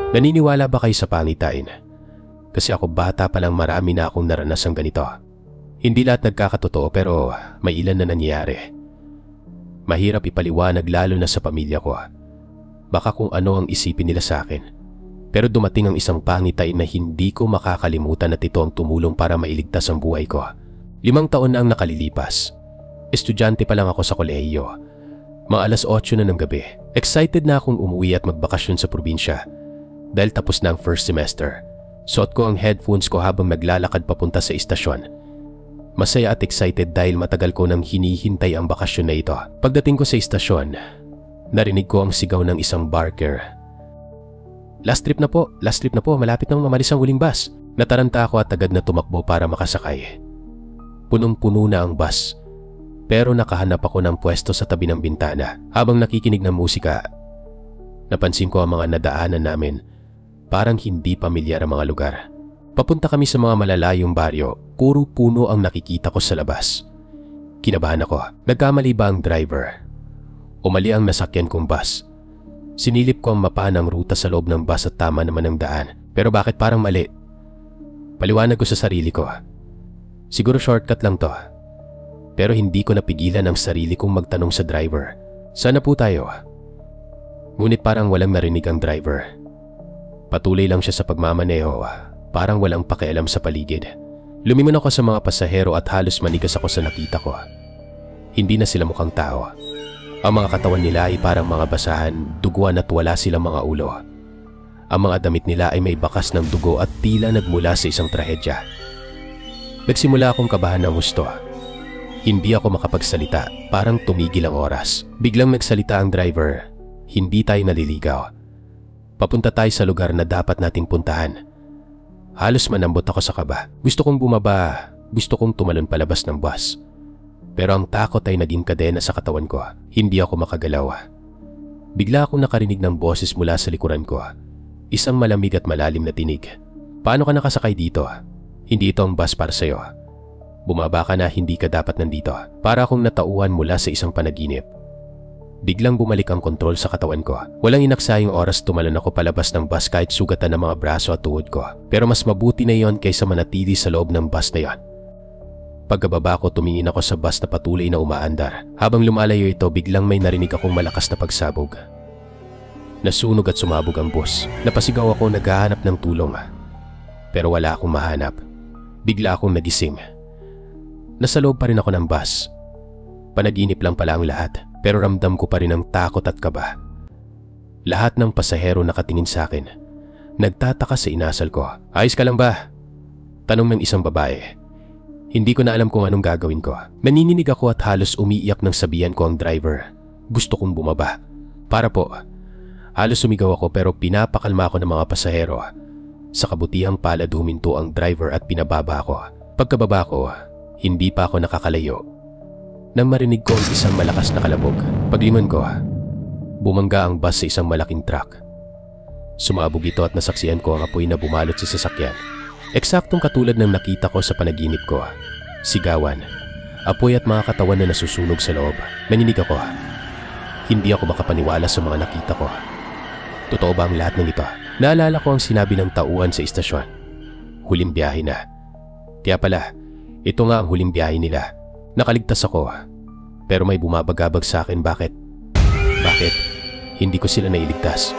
Naniniwala ba kayo sa pangitain? Kasi ako bata pa lang marami na akong naranasang ganito. Hindi lahat nagkakatotoo pero may ilan na nangyayari. Mahirap ipaliwanag lalo na sa pamilya ko. Baka kung ano ang isipin nila sa akin. Pero dumating ang isang pangitain na hindi ko makakalimutan at ito ang tumulong para mailigtas ang buhay ko. 5 taon na ang nakalilipas. Estudyante pa lang ako sa kolehiyo. Mga alas 8 na ng gabi. Excited na akong umuwi at magbakasyon sa probinsya. Dahil tapos na ang first semester. Suot ko ang headphones ko habang naglalakad papunta sa istasyon. Masaya at excited dahil matagal ko nang hinihintay ang bakasyon na ito. Pagdating ko sa istasyon, narinig ko ang sigaw ng isang barker. Last trip na po, malapit nang mamalis ang huling bus. Nataranta ako at agad na tumakbo para makasakay. Punong-puno na ang bus. Pero nakahanap ako ng pwesto sa tabi ng bintana habang nakikinig ng musika. Napansin ko ang mga nadaanan namin. Parang hindi pamilyar ang mga lugar. Papunta kami sa mga malalayong baryo, puro puno ang nakikita ko sa labas. Kinabahan ako. Nagkamali ba ang driver? O mali ang nasakyan kong bus? Sinilip ko ang mapa ng ruta sa loob ng bus at tama naman ang daan. Pero bakit parang mali? Paliwanag ko sa sarili ko. Siguro shortcut lang to. Pero hindi ko napigilan ang sarili kong magtanong sa driver. Sana po tayo? Ngunit parang walang narinig ang driver. Patuloy lang siya sa pagmamaneho, parang walang pakialam sa paligid. Lumingon ako sa mga pasahero at halos manigas ako sa nakita ko. Hindi na sila mukhang tao. Ang mga katawan nila ay parang mga basahan, duguan at wala silang mga ulo. Ang mga damit nila ay may bakas ng dugo at tila nagmula sa isang trahedya. Nagsimula akong kabahan ng husto. Hindi ako makapagsalita, parang tumigil ang oras. Biglang nagsalita ang driver, hindi tayo naliligaw. Papunta tayo sa lugar na dapat nating puntahan. Halos manambot ako sa kaba. Gusto kong bumaba, gusto kong tumalon palabas ng bus. Pero ang takot ay naging kadena sa katawan ko. Hindi ako makagalaw. Bigla akong nakarinig ng boses mula sa likuran ko. Isang malamig at malalim na tinig. Paano ka nakasakay dito? Hindi ito ang bus para sa'yo. Bumaba ka na, hindi ka dapat nandito. Para akong natauhan mula sa isang panaginip. Biglang bumalik ang kontrol sa katawan ko. Walang inaksayang oras tumalon ako palabas ng bus kahit sugatan ng mga braso at tuhod ko. Pero mas mabuti na yon kaysa manatili sa loob ng bus na yon. Pagkababa ko, tumingin ako sa bus na patuloy na umaandar. Habang lumalayo ito, biglang may narinig akong malakas na pagsabog. Nasunog at sumabog ang bus. Napasigaw ako, naghahanap ng tulong. Pero wala akong mahanap. Bigla akong nagising. Nasa loob pa rin ako ng bus. Panaginip lang pala ang lahat. Pero ramdam ko pa rin ang takot at kaba. Lahat ng pasahero nakatingin sa akin. Nagtataka sa inasal ko. Ayos ka lang ba? Tanong ng isang babae. Hindi ko na alam kung anong gagawin ko. Nanininig ako at halos umiiyak nang sabihan ko ang driver. Gusto kong bumaba. Para po. Halos sumigaw ako pero pinapakalma ako ng mga pasahero. Sa kabutihang palad huminto ang driver at pinababa ako. Pagkababa ko, hindi pa ako nakakalayo. Nang marinig ko ang isang malakas na kalabog, paglingon ko, bumangga ang bus sa isang malaking truck. Sumabog ito at nasaksihan ko ang apoy na bumalot sa sasakyan. Eksaktong katulad ng nakita ko sa panaginip ko. Sigawan, apoy at mga katawan na nasusunog sa loob. Naninig ako. Hindi ako makapaniwala sa mga nakita ko. Totoo ba ang lahat ng ito? Naalala ko ang sinabi ng tauhan sa istasyon. Huling biyahe na. Kaya pala, ito nga ang huling biyahe nila. Nakaligtas ako, pero may bumabagabag sa akin. Bakit? Hindi ko sila nailigtas.